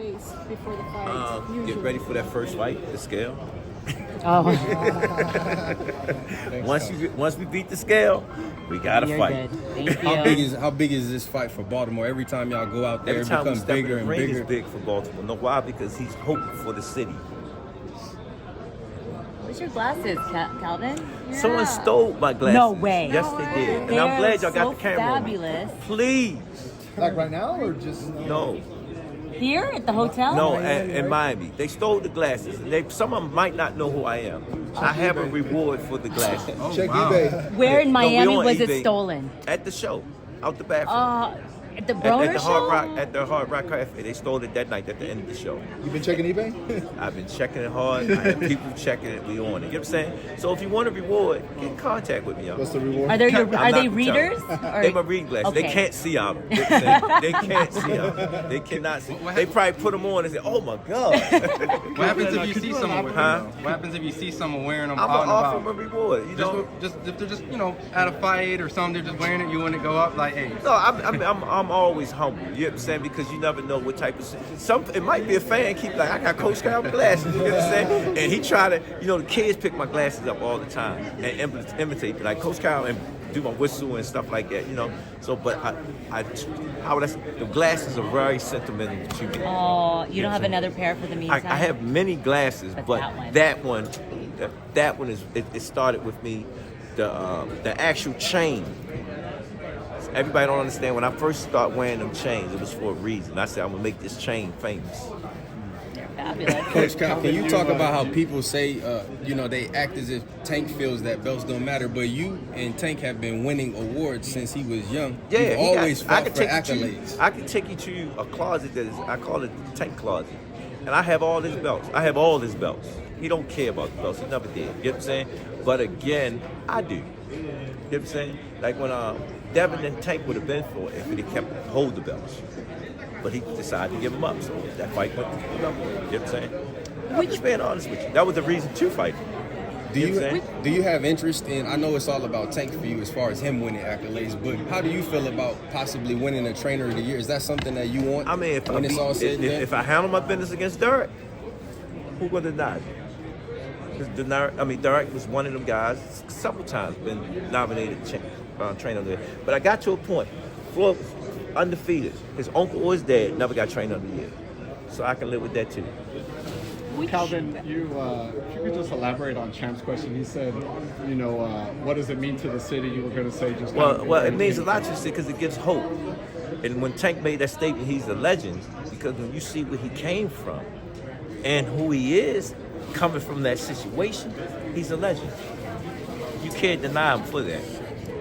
days before the fight? Get ready for that first fight, the scale. Oh, Once we beat the scale, we gotta you're fight. good. Thank you. How big is this fight for Baltimore? Every time y'all go out there, Every it time we becomes step in bigger the and ring, bigger. it's big for Baltimore. No, why? Because he's hoping for the city. Where's your glasses, Calvin? Someone stole my glasses. No way. Yes, they did. And I'm glad y'all got the camera on me. Fabulous. Please. Like right now, or just No. Here at the hotel? No, in Miami. They stole the glasses. Some of them might not know who I am. I have a reward for the glasses. check eBay? Where in No, we Miami on was it eBay. stolen? At the show, out the bathroom. At the At Broner the show? At the Hard Rock Cafe. They stole it that night at the end of the show. You been checking eBay? I've been checking it hard. I have people checking it. We on it. You know what I'm saying? So if you want a reward, get in contact with me, y'all. What's the reward? Are they I'm not they telling readers? you. Or- They my reading glasses. They Okay. can't see out. You know what I'm saying? They can't see out. They cannot see. They probably put them on and say, "Oh my God." What happens if you see someone with Huh? them? What happens if you see someone wearing them I'm out gonna and offer them a about? reward. You know. Just if they're just at a fight or something, they're just wearing it. You want to go up like, hey. No, I'm always humble. You know what I'm saying? Because you never know what type of it might be a fan keep like I got Coach Calvin glasses. You know what I'm saying? And he try to the kids pick my glasses up all the time and imitate me like Coach Calvin and do my whistle and stuff like that. So but the glasses are very sentimental to me. Oh, you don't have another pair for the meantime? I have many glasses, but that one is it started with me. The actual chain. Everybody don't understand. When I first started wearing them chains, it was for a reason. I said I'm gonna make this chain famous. They're fabulous. Coach Cal, can you talk about how people say, they act as if Tank feels that belts don't matter, but you and Tank have been winning awards since he was young. Yeah, You've always fought for accolades. I can take you to a closet I call it the Tank closet, and I have all his belts. I have all his belts. He don't care about the belts. He never did. You know what I'm saying? But again, I do. You know what I'm saying? Like when Devin and Tank would have been for it if he kept hold the belts. But he decided to give them up, so that fight went to the level. You know what I'm saying? I'm just being honest with you. That was the reason to fight. Do you have interest in, I know it's all about Tank for you as far as him winning accolades, but how do you feel about possibly winning a Trainer of the Year? Is that something that you want? I mean, if I handle my business against Derek, who would deny it? Derek was one of them guys, several times been nominated Trainer of the Year. But I got to a point, Floyd was undefeated. His uncle or his dad never got Trainer of the Year. So I can live with that too. Calvin, if you could just elaborate on Champ's question. He said, what does it mean to the city? You were going to say just well, it means a lot to the city because it gives hope. And when Tank made that statement, he's a legend because when you see where he came from and who he is, coming from that situation, he's a legend. You can't deny him for that.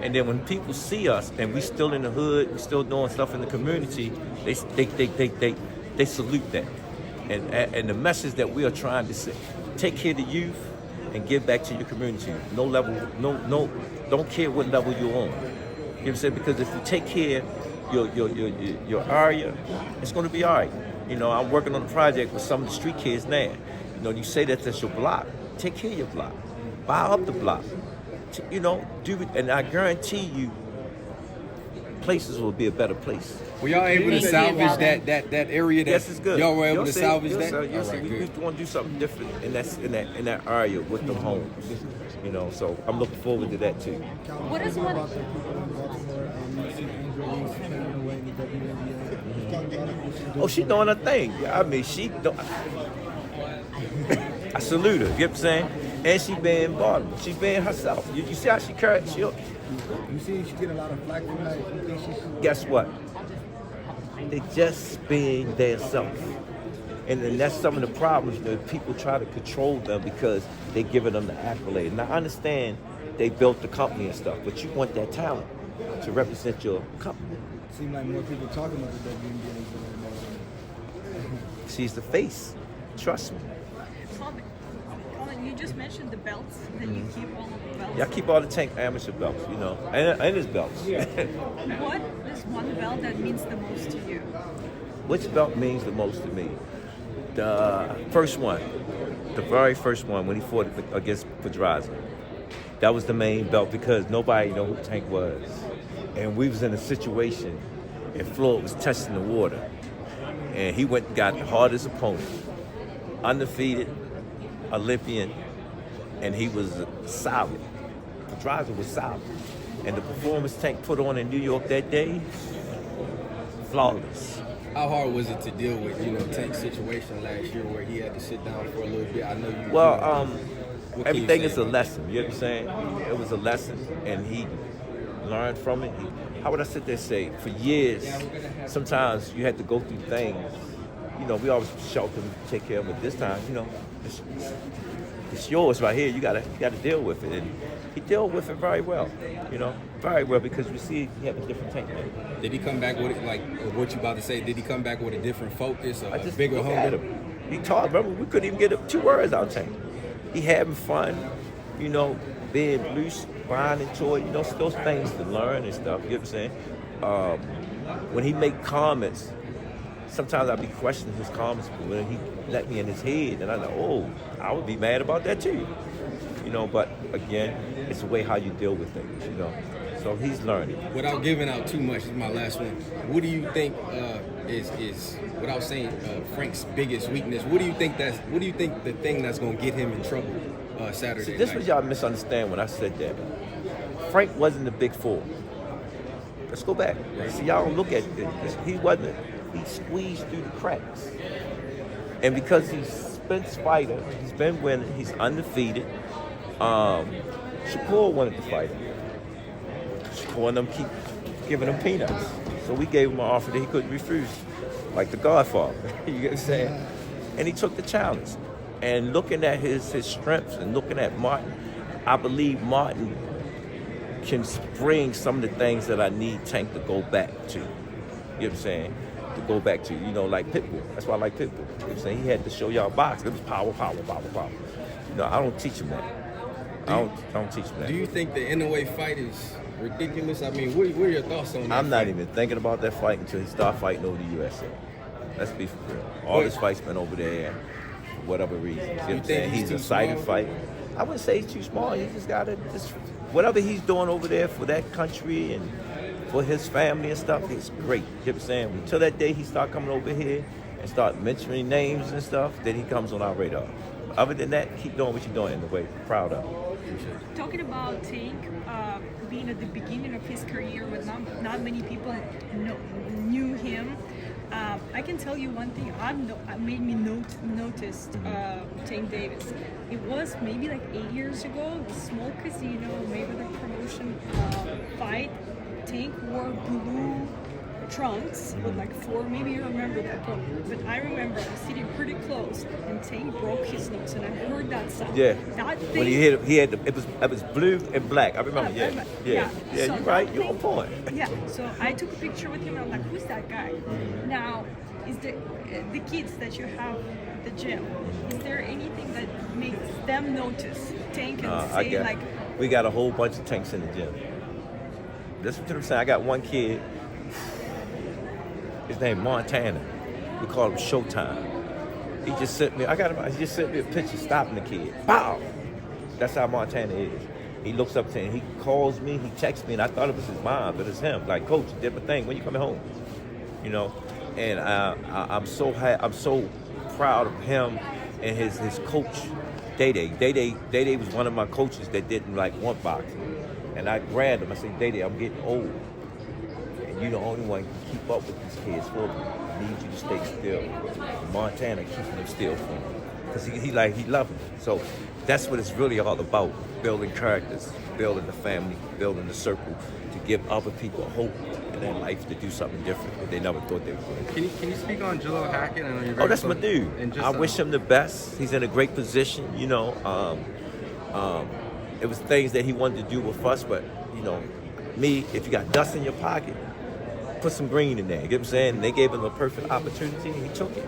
And then when people see us and we still in the hood, we still doing stuff in the community, they salute that. And the message that we are trying to say, take care of the youth and give back to your community. No level, no, don't care what level you're on. You know what I'm saying? Because if you take care of your area, it's going to be all right. I'm working on a project with some of the street kids now. You say that's your block. Take care of your block. Buy up the block. Do it, and I guarantee you, places will be a better place. Were y'all able to salvage that area? Yes, it's good. Y'all were able to salvage that. Yes, sir. We want to do something different in that area with the homes. So I'm looking forward to that too. What is one? Oh, she doing her thing. I mean, I salute her. You know what I'm saying? And she being Baltimore. She's being herself. You see how she carries? You see she get a lot of flack from that. Guess what? They just being their self. And then that's some of the problems that people try to control them because they're giving them the accolade. And I understand they built the company and stuff, but you want that talent to represent your company. Seems like more people talking about the WNBA. She's the face. Trust me. You just mentioned the belts, that you keep all of the belts. Yeah, I keep all the Tank amateur belts, and his belts. What is one belt that means the most to you? Which belt means the most to me? The first one, the very first one when he fought against Pedraza. That was the main belt because nobody knew who Tank was. And we was in a situation and Floyd was testing the water. And he went and got the hardest opponent, undefeated, Olympian, and he was solid. Pedraza was solid. And the performance Tank put on in New York that day, flawless. How hard was it to deal with, Tank's situation last year where he had to sit down for a little bit? I know you. Well, what can you everything say is a about lesson. You know what I'm saying? It was a lesson, and he learned from it. How would I sit there and say? For years, sometimes you had to go through things. We always shelter him, take care of it. This time, it's yours right here. You gotta deal with it, and he dealt with it very well. Very well, because we see he had a different tank. Did he come back with it, like what you about to say? Did he come back with a differerent focus, I a just bigger look at hunger? him. He taught. Remember, we couldn't even get 2 words out of Tank. He having fun, being loose, grinding toy. Those things to learn and stuff. You know what I'm saying? When he make comments, sometimes I'd be questioning his comments, but when he let me in his head, and I know, I would be mad about that too. But again, it's the way how you deal with things. So he's learning. Without giving out too much, this is my last one. What do you think is without saying Frank's biggest weakness? What do you think the thing that's gonna get him in trouble Saturday See, this night? was y'all misunderstand when I said that. Frank wasn't the big 4. Let's go back. See, y'all don't look at it. He wasn't. He squeezed through the cracks. And because he's been fighter, he's been winning, he's undefeated. Shakur wanted to fight him. Shakur and them keep giving him peanuts. So we gave him an offer that he couldn't refuse, like the Godfather. You get what I'm saying? And he took the challenge. And looking at his strengths and looking at Martin, I believe Martin can bring some of the things that I need Tank to go back to. You know what I'm saying? To go back to, like Pitbull. That's why I like Pitbull. You know what I'm saying? He had to show y'all boxing. It was power, power, power, power. I don't teach him that. I don't teach him that. Do you think the Inoue fight is ridiculous? I mean, what are your thoughts on that? I'm not even thinking about that fight until he start fighting over the USA. Let's be for real. All his fights been over there for whatever reason. You know what I'm saying? He's a excited fight. I wouldn't say he's too small. He just got to whatever he's doing over there for that country and for his family and stuff, it's great. You know what I'm saying? Until that day he start coming over here and start mentioning names and stuff, then he comes on our radar. Other than that, keep doing what you're doing in the way. Proud of him. Talking about Tank being at the beginning of his career when not many people knew him, I can tell you one thing made me notice Tank Davis. It was maybe like 8 years ago, the small casino, maybe the promotion fight. Tank wore blue trunks with like 4, maybe you remember that, but I remember I was sitting pretty close and Tank broke his nose and I heard that sound. Yeah. That thing, when he hit him, it was blue and black. I remember. Yeah. So You're right. You're on point. Yeah. So I took a picture with him and I'm like, who's that guy? Now, is the kids that you have at the gym, is there anything that makes them notice Tank and say like? We got a whole bunch of Tanks in the gym. That's what I'm saying. I got one kid. His name Montana. We call him Showtime. He just sent me. He just sent me a picture stopping the kid. Pow! That's how Montana is. He looks up to him. He calls me. He texts me, and I thought it was his mom, but it's him. Like, Coach, you did my thing. When you coming home? And I'm so proud of him and his coach, Day. Day was one of my coaches that didn't want boxing. And I grabbed him. I said, Day, I'm getting old. And you're the only one who can keep up with these kids for me. I need you to stay still. Montana keeping him still for me. Because he loved me. So that's what it's really all about. Building characters, building the family, building the circle, to give other people hope in their life to do something different that they never thought they were going to do. Can you speak on Jalil Hackett? I know you're very Oh, that's my close. dude. And just, I wish him the best. He's in a great position, It was things that he wanted to do with us, but, me, if you got dust in your pocket, put some green in there. You get what I'm saying? And they gave him a perfect opportunity, and he took it,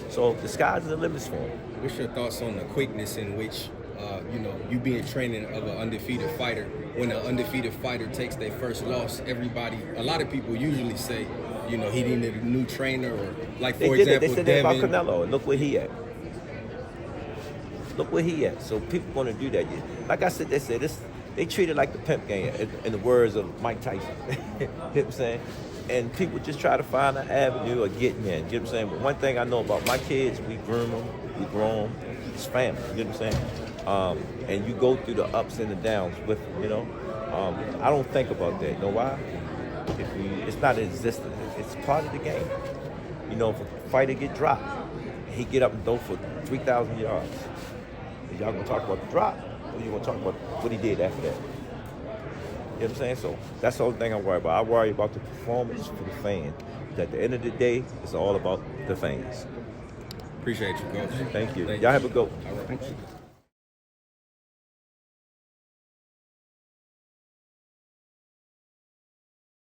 So the sky's the limits for him. What's your thoughts on the quickness in which, you being training of an undefeated fighter? When an undefeated fighter takes their first loss, a lot of people usually say, he needed a new trainer, or like, for example, They said that about Devin. Canelo, and look where he at. Look where he at. So people going to do that. Like I said, they treat it like the pimp game, in the words of Mike Tyson. You know what I'm saying? and people just try to find an avenue of getting in. You know what I'm saying? But one thing I know about my kids, we groom them, we grow them. It's family. You know what I'm saying? And you go through the ups and the downs with them. You know, I don't think about that. You know why? It's not existent. It's part of the game. You know, if a fighter get dropped, he get up and throw for 3,000 yards. Is y'all gonna talk about the drop, or you gonna talk about what he did after that? You know what I'm saying? So that's the only thing I worry about. I worry about the performance for the fan. At the end of the day, it's all about the fans. Appreciate you, Coach. Thank you. Y'all have a good one. All right.